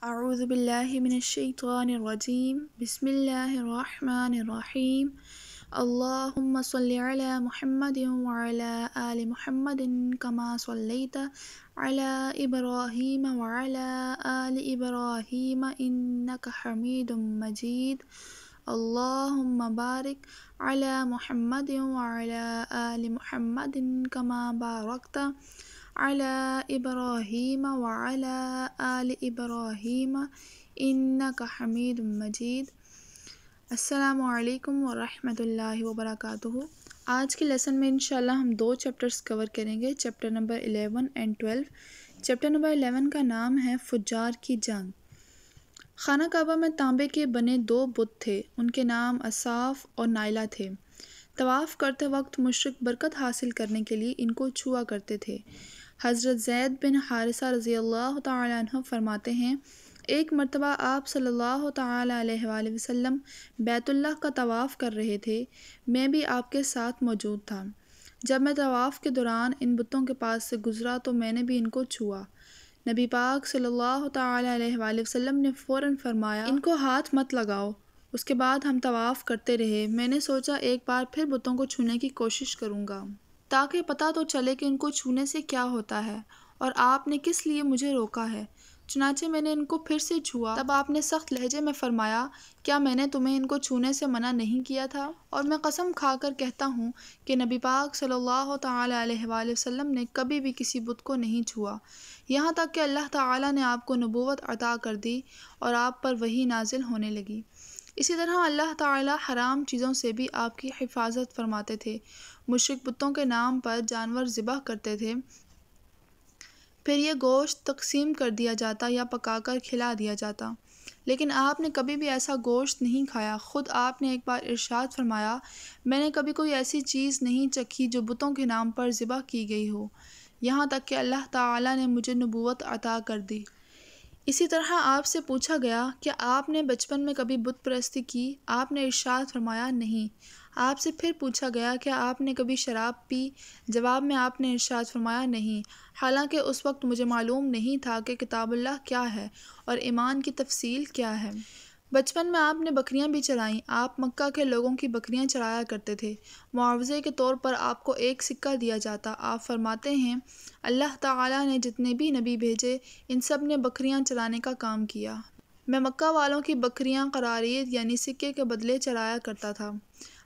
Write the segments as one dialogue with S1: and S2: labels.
S1: اعوذ باللہ من الشیطان الرجیم بسم اللہ الرحمن الرحیم اللہم صلی علی محمد وعلی آل محمد کما صلیت علی ابراہیم وعلی آل ابراہیم انک حمید مجید اللہم بارک علی محمد وعلی آل محمد کما بارکت علی ابراہیم وعلی آل ابراہیم انک حمید مجید۔ السلام علیکم ورحمۃ اللہ وبرکاتہ۔ آج کے لیسن میں انشاءاللہ ہم 2 چیپٹرز کور کریں گے، chapter number 11 and 12۔ Chapter number 11 کا نام ہے فجار کی جنگ۔ خانہ کعبہ میں تانبے کے بنے 2 بت تھے، ان کے نام اصاف اور نائلہ تھے۔ طواف کرتے وقت مشرک برکت حاصل کرنے کے لیے ان کو چھوا کرتے تھے۔ حضرت زید بن حارثہ رضی اللہ تعالیٰ عنہ فرماتے ہیں، ایک مرتبہ آپ صلی اللہ تعالیٰ علیہ وآلہ وسلم بیت اللہ کا طواف کر رہے تھے، میں بھی آپ کے ساتھ موجود تھا۔ جب میں طواف کے دوران ان بتوں کے پاس سے گزرا تو میں نے بھی ان کو چھوا۔ نبی پاک صلی اللہ تعالیٰ علیہ وآلہ وسلم نے فوراً فرمایا، ان کو ہاتھ مت لگاؤ۔ اس کے بعد ہم طواف کرتے رہے۔ میں نے سوچا ایک بار پھر بتوں کو چھونے کی کوشش کروں گا تاکہ پتہ تو چلے کہ ان کو چھونے سے کیا ہوتا ہے اور آپ نے کس لیے مجھے روکا ہے۔ چنانچہ میں نے ان کو پھر سے چھوا۔ تب آپ نے سخت لہجے میں فرمایا، کیا میں نے تمہیں ان کو چھونے سے منع نہیں کیا تھا؟ اور میں قسم کھا کر کہتا ہوں کہ نبی پاک صلی اللہ تعالیٰ علیہ وآلہ وسلم نے کبھی بھی کسی بت کو نہیں چھوا، یہاں تک کہ اللہ تعالیٰ نے آپ کو نبوت عطا کر دی اور آپ پر وحی نازل ہونے لگی۔ اسی طرح اللہ تعالیٰ حرام چیزوں سے بھی آپ کی حفاظت فرماتے تھے۔ مشرک بتوں کے نام پر جانور ذبح کرتے تھے، پھر یہ گوشت تقسیم کر دیا جاتا یا پکا کر کھلا دیا جاتا، لیکن آپ نے کبھی بھی ایسا گوشت نہیں کھایا۔ خود آپ نے ایک بار ارشاد فرمایا، میں نے کبھی کوئی ایسی چیز نہیں چکھی جو بتوں کے نام پر ذبح کی گئی ہو، یہاں تک کہ اللہ تعالیٰ نے مجھے نبوت عطا کر دی۔ اسی طرح آپ سے پوچھا گیا کہ آپ نے بچپن میں کبھی بت پرستی کی؟ آپ نے ارشاد فرمایا نہیں۔ آپ سے پھر پوچھا گیا کہ آپ نے کبھی شراب پی؟ جواب میں آپ نے ارشاد فرمایا نہیں، حالانکہ اس وقت مجھے معلوم نہیں تھا کہ کتاب اللہ کیا ہے اور ایمان کی تفصیل کیا ہے۔ بچپن میں آپ نے بکریاں بھی چرائیں۔ آپ مکہ کے لوگوں کی بکریاں چرایا کرتے تھے، معاوضے کے طور پر آپ کو 1 سکہ دیا جاتا۔ آپ فرماتے ہیں، اللہ تعالیٰ نے جتنے بھی نبی بھیجے ان سب نے بکریاں چرانے کا کام کیا۔ میں مکہ والوں کی بکریاں قرارید یعنی سکے کے بدلے چرایا کرتا تھا۔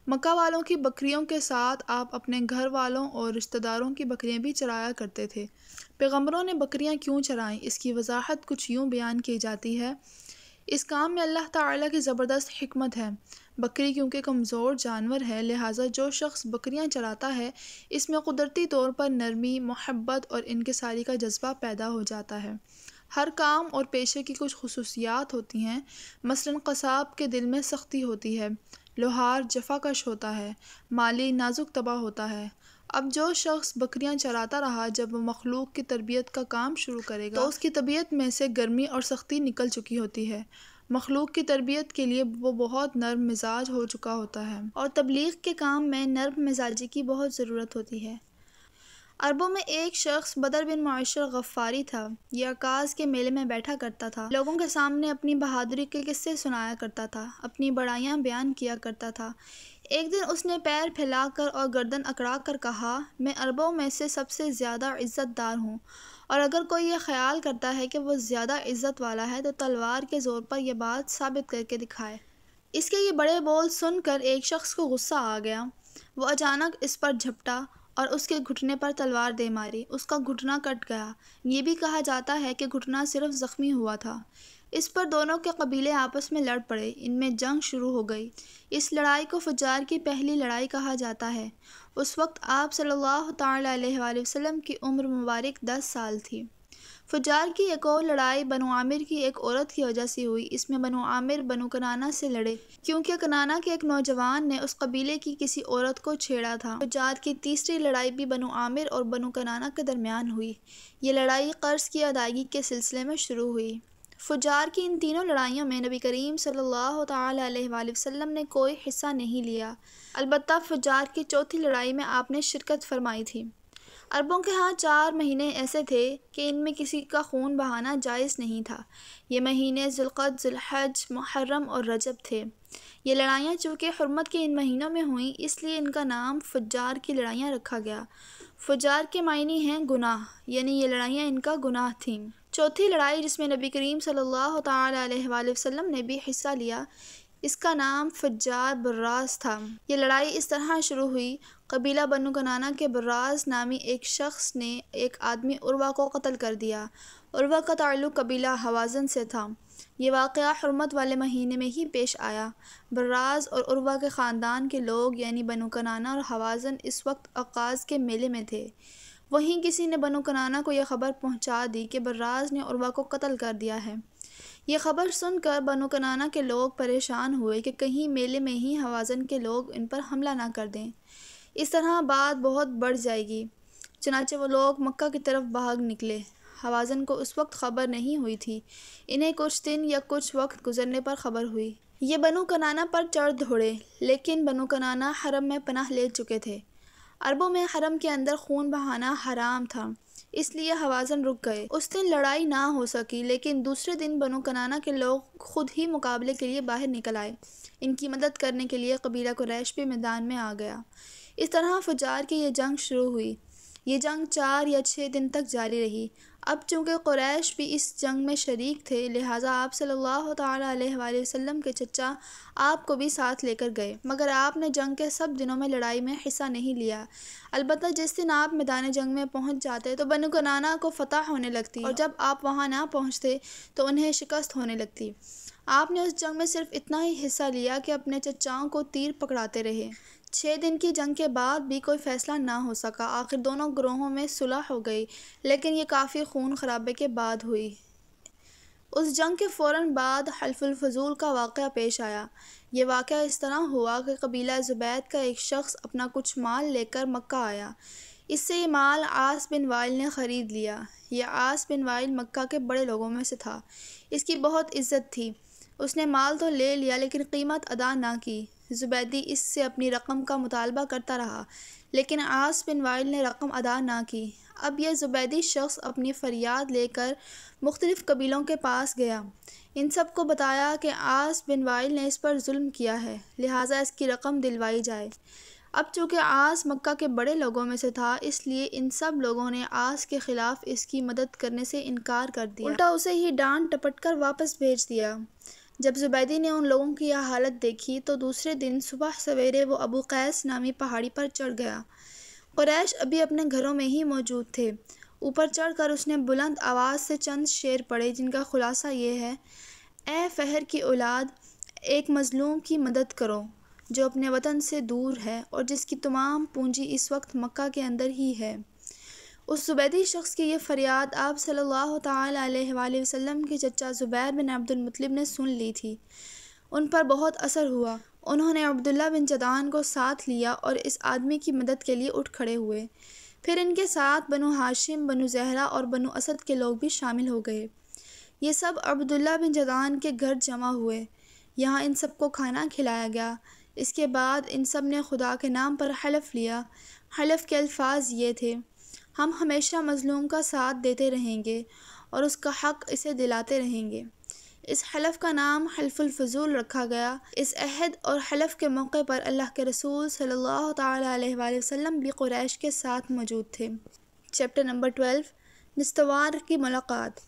S1: مکہ والوں کی بکریوں کے ساتھ آپ اپنے گھر والوں اور رشتہ داروں کی بکریاں بھی چرایا کرتے تھے۔ پیغمبروں نے بکریاں کیوں چرائیں؟ اس کی وضاحت کچھ یوں بیان کی جاتی ہے، اس کام میں اللہ تعالیٰ کی زبردست حکمت ہے۔ بکری کیونکہ کمزور جانور ہے، لہٰذا جو شخص بکریاں چراتا ہے اس میں قدرتی طور پر نرمی، محبت اور انکساری کا جذبہ پیدا ہو جاتا ہے۔ ہر کام اور پیشے کی کچھ خصوصیات ہوتی ہیں، مثلاً قصاب کے دل میں سختی ہوتی ہے، لوہار جفا کش ہوتا ہے، مالی نازک طبع ہوتا ہے۔ اب جو شخص بکریاں چراتا رہا، جب وہ مخلوق کی تربیت کا کام شروع کرے گا تو اس کی طبیعت میں سے گرمی اور سختی نکل چکی ہوتی ہے۔ مخلوق کی تربیت کے لیے وہ بہت نرم مزاج ہو چکا ہوتا ہے، اور تبلیغ کے کام میں نرم مزاجی کی بہت ضرورت ہوتی ہے۔ عربوں میں ایک شخص بدر بن معشر غفاری تھا۔ یہ عکاظ کے میلے میں بیٹھا کرتا تھا، لوگوں کے سامنے اپنی بہادری کے قصے سنایا کرتا تھا، اپنی بڑائیاں بیان کیا کرتا تھا۔ ایک دن اس نے پیر پھیلا کر اور گردن اکڑا کر کہا، میں عربوں میں سے سب سے زیادہ عزت دار ہوں، اور اگر کوئی یہ خیال کرتا ہے کہ وہ زیادہ عزت والا ہے تو تلوار کے زور پر یہ بات ثابت کر کے دکھائے۔ اس کے یہ بڑے بول سن کر ایک شخص کو غصہ آ گیا۔ وہ اچانک اس پر جھپٹا اور اس کے گھٹنے پر تلوار دے ماری۔ اس کا گھٹنا کٹ گیا۔ یہ بھی کہا جاتا ہے کہ گھٹنا صرف زخمی ہوا تھا۔ اس پر دونوں کے قبیلے آپس میں لڑ پڑے، ان میں جنگ شروع ہو گئی۔ اس لڑائی کو فجار کی پہلی لڑائی کہا جاتا ہے۔ اس وقت آپ صلی اللہ تعالیٰ علیہ وآلہ وسلم کی عمر مبارک 10 سال تھی۔ فجار کی ایک اور لڑائی بنو عامر کی ایک عورت کی وجہ سے ہوئی۔ اس میں بنو عامر بنو کنانہ سے لڑے، کیونکہ کنانہ کے ایک نوجوان نے اس قبیلے کی کسی عورت کو چھیڑا تھا۔ فجار کی تیسری لڑائی بھی بنو عامر اور بنو کنانہ کے درمیان ہوئی۔ یہ لڑائی قرض کی ادائیگی کے سلسلے میں شروع ہوئی۔ فجار کی ان تینوں لڑائیوں میں نبی کریم صلی اللہ تعالیٰ علیہ وآلہ وسلم نے کوئی حصہ نہیں لیا، البتہ فجار کی چوتھی لڑائی میں آپ نے شرکت فرمائی تھی۔ عربوں کے ہاں 4 مہینے ایسے تھے کہ ان میں کسی کا خون بہانا جائز نہیں تھا۔ یہ مہینے ذوالقعدہ، ذوالحج، محرم اور رجب تھے۔ یہ لڑائیاں چونکہ حرمت کے ان مہینوں میں ہوئیں، اس لیے ان کا نام فجار کی لڑائیاں رکھا گیا۔ فجار کے معنی ہیں گناہ، یعنی یہ لڑائیاں ان کا گناہ تھیں۔ چوتھی لڑائی جس میں نبی کریم صلی اللہ تعالیٰ علیہ وآلہ وسلم نے بھی حصہ لیا، اس کا نام فجار براز تھا۔ یہ لڑائی اس طرح شروع ہوئی، قبیلہ بنو کنانہ کے براز نامی ایک شخص نے ایک آدمی عروہ کو قتل کر دیا۔ عروہ کا تعلق قبیلہ حوازن سے تھا۔ یہ واقعہ حرمت والے مہینے میں ہی پیش آیا۔ براز اور عروہ کے خاندان کے لوگ یعنی بنو کنانہ اور حوازن اس وقت عکاظ کے میلے میں تھے۔ وہیں کسی نے بنو کنانہ کو یہ خبر پہنچا دی کہ براز نے عروہ کو قتل کر دیا ہے۔ یہ خبر سن کر بنو کنانہ کے لوگ پریشان ہوئے کہ کہیں میلے میں ہی حوازن کے لوگ ان پر حملہ نہ کر دیں، اس طرح بات بہت بڑھ جائے گی۔ چنانچہ وہ لوگ مکہ کی طرف بھاگ نکلے۔ حوازن کو اس وقت خبر نہیں ہوئی تھی، انہیں کچھ دن یا کچھ وقت گزرنے پر خبر ہوئی۔ یہ بنو کنانہ پر چڑھ دوڑے، لیکن بنو کنانہ حرم میں پناہ لے چکے تھے۔ عربوں میں حرم کے اندر خون بہانا حرام تھا، اس لیے حوازن رک گئے۔ اس دن لڑائی نہ ہو سکی، لیکن دوسرے دن بنو کنانہ کے لوگ خود ہی مقابلے کے لیے باہر نکل آئے۔ ان کی مدد کرنے کے لیے قبیلہ قریش بھی میدان میں آ گیا۔ اس طرح فجار کی یہ جنگ شروع ہوئی۔ یہ جنگ 4 یا 6 دن تک جاری رہی۔ اب چونکہ قریش بھی اس جنگ میں شریک تھے، لہٰذا آپ صلی اللہ تعالیٰ علیہ وآلہ وسلم کے چچا آپ کو بھی ساتھ لے کر گئے، مگر آپ نے جنگ کے سب دنوں میں لڑائی میں حصہ نہیں لیا۔ البتہ جس دن آپ میدان جنگ میں پہنچ جاتے تو بنو کنانہ کو فتح ہونے لگتی، اور جب آپ وہاں نہ پہنچتے تو انہیں شکست ہونے لگتی۔ آپ نے اس جنگ میں صرف اتنا ہی حصہ لیا کہ اپنے چچاؤں کو تیر پکڑاتے رہے۔ 6 دن کی جنگ کے بعد بھی کوئی فیصلہ نہ ہو سکا۔ آخر دونوں گروہوں میں صلح ہو گئی، لیکن یہ کافی خون خرابے کے بعد ہوئی۔ اس جنگ کے فوراً بعد حلف الفضول کا واقعہ پیش آیا۔ یہ واقعہ اس طرح ہوا کہ قبیلہ زبید کا ایک شخص اپنا کچھ مال لے کر مکہ آیا۔ اس سے یہ مال عاص بن وائل نے خرید لیا۔ یہ عاص بن وائل مکہ کے بڑے لوگوں میں سے تھا، اس کی بہت عزت تھی۔ اس نے مال تو لے لیا لیکن قیمت ادا نہ کی۔ زبیدی اس سے اپنی رقم کا مطالبہ کرتا رہا، لیکن عاص بن وائل نے رقم ادا نہ کی۔ اب یہ زبیدی شخص اپنی فریاد لے کر مختلف قبیلوں کے پاس گیا۔ ان سب کو بتایا کہ عاص بن وائل نے اس پر ظلم کیا ہے، لہٰذا اس کی رقم دلوائی جائے۔ اب چونکہ عاص مکہ کے بڑے لوگوں میں سے تھا، اس لیے ان سب لوگوں نے عاص کے خلاف اس کی مدد کرنے سے انکار کر دیا، الٹا اسے ہی ڈانٹ ٹپٹ کر واپس بھیج دیا۔ جب زبیدی نے ان لوگوں کی یہ حالت دیکھی تو دوسرے دن صبح سویرے وہ ابو قیس نامی پہاڑی پر چڑھ گیا۔ قریش ابھی اپنے گھروں میں ہی موجود تھے۔ اوپر چڑھ کر اس نے بلند آواز سے چند شعر پڑھے، جن کا خلاصہ یہ ہے: اے فہر کی اولاد، ایک مظلوم کی مدد کرو جو اپنے وطن سے دور ہے اور جس کی تمام پونجی اس وقت مکہ کے اندر ہی ہے۔ اس زبیدی شخص کی یہ فریاد آپ صلی اللہ تعالیٰ علیہ وآلہ وسلم کے چچا زبیر بن عبد المطلب نے سن لی تھی۔ ان پر بہت اثر ہوا۔ انہوں نے عبداللہ بن جدعان کو ساتھ لیا اور اس آدمی کی مدد کے لیے اٹھ کھڑے ہوئے۔ پھر ان کے ساتھ بنو ہاشم، بنو زہرہ اور بنو اسد کے لوگ بھی شامل ہو گئے۔ یہ سب عبداللہ بن جدعان کے گھر جمع ہوئے۔ یہاں ان سب کو کھانا کھلایا گیا۔ اس کے بعد ان سب نے خدا کے نام پر حلف لیا۔ حلف کے الفاظ یہ تھے: ہم ہمیشہ مظلوم کا ساتھ دیتے رہیں گے اور اس کا حق اسے دلاتے رہیں گے۔ اس حلف کا نام حلف الفضول رکھا گیا۔ اس عہد اور حلف کے موقع پر اللہ کے رسول صلی اللہ تعالیٰ علیہ وآلہ وسلم بھی قریش کے ساتھ موجود تھے۔ چیپٹر نمبر 12 نستوار کی ملاقات۔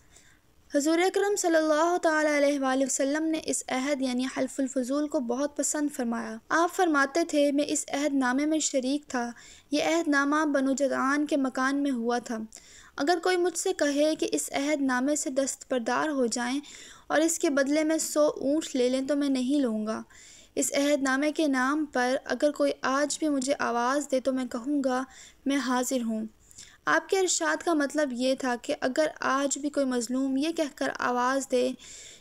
S1: حضور اکرم صلی اللہ تعالیٰ علیہ وآلہ وسلم نے اس عہد یعنی حلف الفضول کو بہت پسند فرمایا۔ آپ فرماتے تھے: میں اس عہد نامے میں شریک تھا۔ یہ عہد نامہ بنو جدعان کے مکان میں ہوا تھا۔ اگر کوئی مجھ سے کہے کہ اس عہد نامے سے دستبردار ہو جائیں اور اس کے بدلے میں 100 اونٹ لے لیں تو میں نہیں لوں گا۔ اس عہد نامے کے نام پر اگر کوئی آج بھی مجھے آواز دے تو میں کہوں گا میں حاضر ہوں۔ آپ کے ارشاد کا مطلب یہ تھا کہ اگر آج بھی کوئی مظلوم یہ کہہ کر آواز دے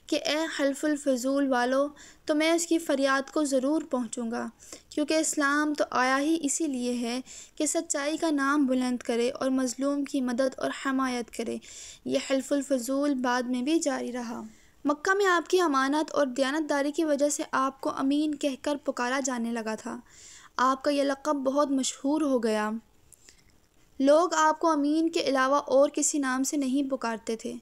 S1: کہ اے حلف الفضول والو، تو میں اس کی فریاد کو ضرور پہنچوں گا، کیونکہ اسلام تو آیا ہی اسی لیے ہے کہ سچائی کا نام بلند کرے اور مظلوم کی مدد اور حمایت کرے۔ یہ حلف الفضول بعد میں بھی جاری رہا۔ مکہ میں آپ کی امانت اور دیانتداری کی وجہ سے آپ کو امین کہہ کر پکارا جانے لگا تھا۔ آپ کا یہ لقب بہت مشہور ہو گیا۔ لوگ آپ کو امین کے علاوہ اور کسی نام سے نہیں پکارتے تھے۔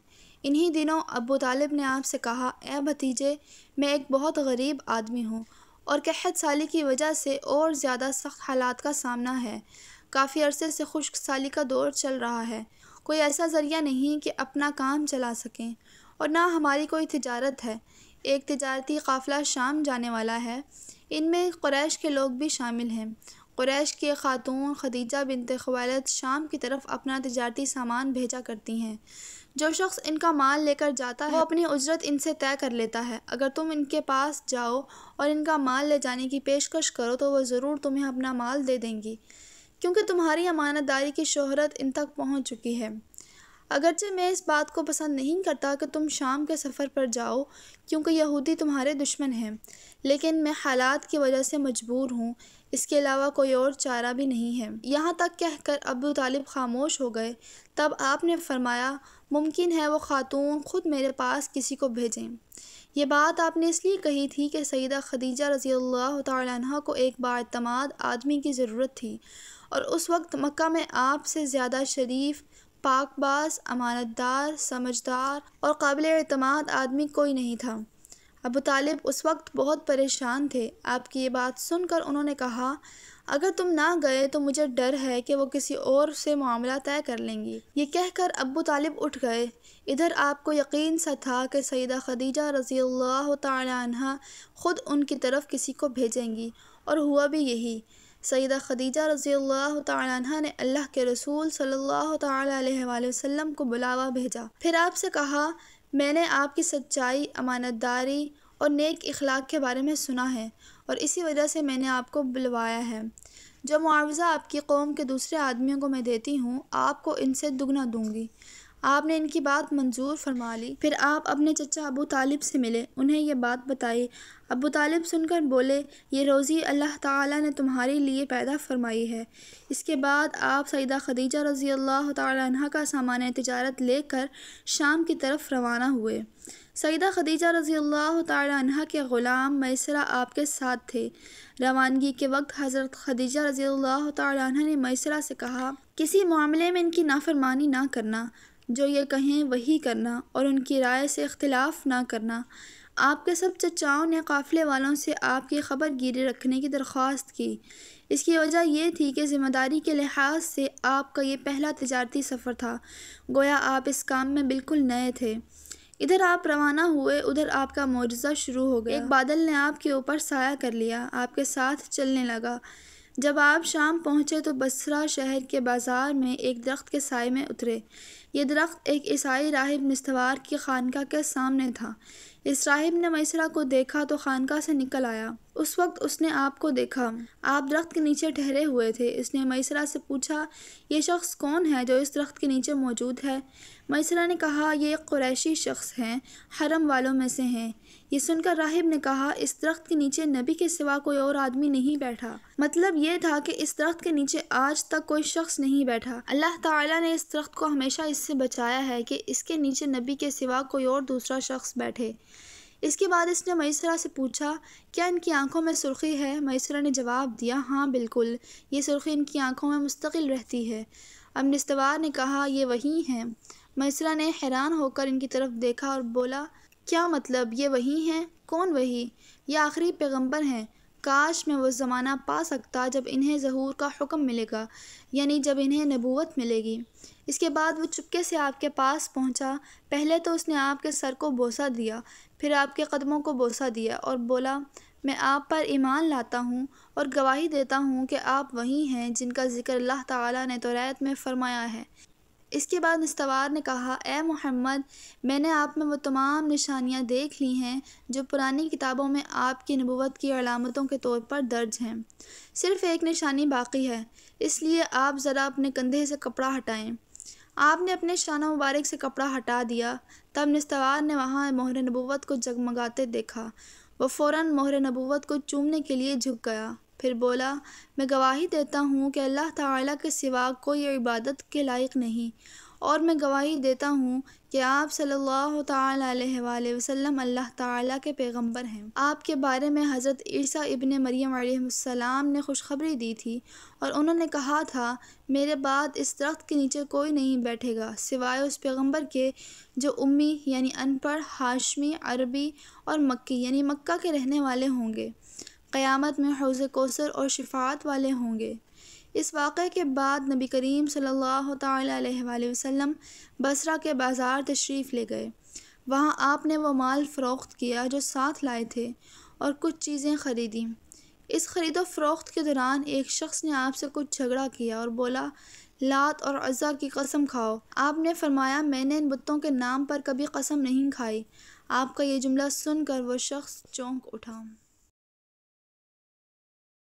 S1: انہی دنوں ابو طالب نے آپ سے کہا، اے بھتیجے، میں ایک بہت غریب آدمی ہوں اور قحط سالی کی وجہ سے اور زیادہ سخت حالات کا سامنا ہے۔ کافی عرصے سے خشک سالی کا دور چل رہا ہے۔ کوئی ایسا ذریعہ نہیں کہ اپنا کام چلا سکیں، اور نہ ہماری کوئی تجارت ہے۔ ایک تجارتی قافلہ شام جانے والا ہے، ان میں قریش کے لوگ بھی شامل ہیں۔ قریش کی خاتون خدیجہ بنت خویلد شام کی طرف اپنا تجارتی سامان بھیجا کرتی ہیں۔ جو شخص ان کا مال لے کر جاتا ہے وہ اپنی اجرت ان سے طے کر لیتا ہے۔ اگر تم ان کے پاس جاؤ اور ان کا مال لے جانے کی پیشکش کرو تو وہ ضرور تمہیں اپنا مال دے دیں گی، کیونکہ تمہاری امانت داری کی شہرت ان تک پہنچ چکی ہے۔ اگرچہ میں اس بات کو پسند نہیں کرتا کہ تم شام کے سفر پر جاؤ، کیونکہ یہودی تمہارے دشمن ہیں، لیکن میں حالات کی وجہ سے مجبور ہوں، اس کے علاوہ کوئی اور چارہ بھی نہیں ہے۔ یہاں تک کہہ کر ابو طالب خاموش ہو گئے۔ تب آپ نے فرمایا، ممکن ہے وہ خاتون خود میرے پاس کسی کو بھیجیں۔ یہ بات آپ نے اس لیے کہی تھی کہ سیدہ خدیجہ رضی اللہ تعالیٰ عنہا کو ایک بااعتماد آدمی کی ضرورت تھی، اور اس وقت مکہ میں آپ سے زیادہ شریف، پاک باز، امانت دار، سمجھدار اور قابل اعتماد آدمی کوئی نہیں تھا۔ ابو طالب اس وقت بہت پریشان تھے۔ آپ کی یہ بات سن کر انہوں نے کہا، اگر تم نہ گئے تو مجھے ڈر ہے کہ وہ کسی اور سے معاملہ طے کر لیں گی۔ یہ کہہ کر ابو طالب اٹھ گئے۔ ادھر آپ کو یقین سا تھا کہ سیدہ خدیجہ رضی اللہ تعالیٰ عنہا خود ان کی طرف کسی کو بھیجیں گی، اور ہوا بھی یہی۔ سیدہ خدیجہ رضی اللہ تعالیٰ عنہا نے اللہ کے رسول صلی اللہ تعالیٰ علیہ وآلہ وسلم کو بلاوا بھیجا۔ پھر آپ سے کہا، میں نے آپ کی سچائی، امانت داری اور نیک اخلاق کے بارے میں سنا ہے، اور اسی وجہ سے میں نے آپ کو بلوایا ہے۔ جو معاوضہ آپ کی قوم کے دوسرے آدمیوں کو میں دیتی ہوں، آپ کو ان سے دگنا دوں گی۔ آپ نے ان کی بات منظور فرما لی۔ پھر آپ اپنے چچا ابو طالب سے ملے، انہیں یہ بات بتائی۔ ابو طالب سن کر بولے، یہ روزی اللہ تعالیٰ نے تمہارے لیے پیدا فرمائی ہے۔ اس کے بعد آپ سیدہ خدیجہ رضی اللہ تعالیٰ عنہا کا سامان تجارت لے کر شام کی طرف روانہ ہوئے۔ سیدہ خدیجہ رضی اللہ تعالیٰ عنہا کے غلام میسرہ آپ کے ساتھ تھے۔ روانگی کے وقت حضرت خدیجہ رضی اللہ تعالیٰ عنہا نے میسرہ سے کہا، کسی معاملے میں ان کی نافرمانی نہ کرنا، جو یہ کہیں وہی کرنا، اور ان کی رائے سے اختلاف نہ کرنا۔ آپ کے سب چچاؤں نے قافلے والوں سے آپ کی خبر گیری رکھنے کی درخواست کی۔ اس کی وجہ یہ تھی کہ ذمہ داری کے لحاظ سے آپ کا یہ پہلا تجارتی سفر تھا، گویا آپ اس کام میں بالکل نئے تھے۔ ادھر آپ روانہ ہوئے، ادھر آپ کا معجزہ شروع ہو گیا۔ ایک بادل نے آپ کے اوپر سایہ کر لیا، آپ کے ساتھ چلنے لگا۔ جب آپ شام پہنچے تو بصرہ شہر کے بازار میں ایک درخت کے سائے میں اترے۔ یہ درخت ایک عیسائی راہب نستوار کی خانقاہ کے سامنے تھا۔ اس راہب نے میسرہ کو دیکھا تو خانقاہ سے نکل آیا۔ اس وقت اس نے آپ کو دیکھا، آپ درخت کے نیچے ٹھہرے ہوئے تھے۔ اس نے میسرہ سے پوچھا، یہ شخص کون ہے جو اس درخت کے نیچے موجود ہے؟ میسرہ نے کہا، یہ ایک قریشی شخص ہیں، حرم والوں میں سے ہیں۔ یہ سن کر راہب نے کہا، اس درخت کے نیچے نبی کے سوا کوئی اور آدمی نہیں بیٹھا۔ مطلب یہ تھا کہ اس درخت کے نیچے آج تک کوئی شخص نہیں بیٹھا۔ اللہ تعالیٰ نے اس درخت کو ہمیشہ اس سے بچایا ہے کہ اس کے نیچے نبی کے سوا کوئی اور دوسرا شخص بیٹھے۔ اس کے بعد اس نے میسرہ سے پوچھا، کیا ان کی آنکھوں میں سرخی ہے؟ میسرہ نے جواب دیا، ہاں بالکل، یہ سرخی ان کی آنکھوں میں مستقل رہتی ہے۔ اب نستوار نے کہا، یہ وہی ہیں؟ میسرہ نے حیران ہو کر ان کی طرف دیکھا اور بولا، کیا مطلب یہ وہی ہیں؟ کون وہی؟ یہ آخری پیغمبر ہیں۔ کاش میں وہ زمانہ پا سکتا جب انہیں ظہور کا حکم ملے گا، یعنی جب انہیں نبوت ملے گی۔ اس کے بعد وہ چپکے سے آپ کے پاس پہنچا۔ پہلے تو اس نے آپ کے سر کو بوسہ دیا، پھر آپ کے قدموں کو بوسہ دیا اور بولا، میں آپ پر ایمان لاتا ہوں اور گواہی دیتا ہوں کہ آپ وہی ہیں جن کا ذکر اللہ تعالیٰ نے توریت میں فرمایا ہے۔ اس کے بعد نستوار نے کہا، اے محمد، میں نے آپ میں وہ تمام نشانیاں دیکھ لی ہیں جو پرانی کتابوں میں آپ کی نبوت کی علامتوں کے طور پر درج ہیں۔ صرف ایک نشانی باقی ہے، اس لیے آپ ذرا اپنے کندھے سے کپڑا ہٹائیں۔ آپ نے اپنے شانہ مبارک سے کپڑا ہٹا دیا۔ تب نستوار نے وہاں مہر نبوت کو جگمگاتے دیکھا۔ وہ فوراً مہر نبوت کو چومنے کے لیے جھک گیا، پھر بولا، میں گواہی دیتا ہوں کہ اللہ تعالیٰ کے سوا کوئی عبادت کے لائق نہیں، اور میں گواہی دیتا ہوں کہ آپ صلی اللہ تعالیٰ علیہ وآلہ وسلم اللہ تعالیٰ کے پیغمبر ہیں۔ آپ کے بارے میں حضرت عیسیٰ ابن مریم علیہ السلام نے خوشخبری دی تھی اور انہوں نے کہا تھا میرے بعد اس درخت کے نیچے کوئی نہیں بیٹھے گا سوائے اس پیغمبر کے جو امی یعنی ان پڑھ، ہاشمی، عربی اور مکی یعنی مکہ کے رہنے والے ہوں گے۔ قیامت میں حوض کوثر اور شفاعت والے ہوں گے۔ اس واقعے کے بعد نبی کریم صلی اللہ تعالیٰ علیہ وآلہ وسلم بصرہ کے بازار تشریف لے گئے۔ وہاں آپ نے وہ مال فروخت کیا جو ساتھ لائے تھے اور کچھ چیزیں خریدیں۔ اس خرید و فروخت کے دوران ایک شخص نے آپ سے کچھ جھگڑا کیا اور بولا لات اور عزا کی قسم کھاؤ۔ آپ نے فرمایا میں نے ان بتوں کے نام پر کبھی قسم نہیں کھائی۔ آپ کا یہ جملہ سن کر وہ شخص چونک اٹھا۔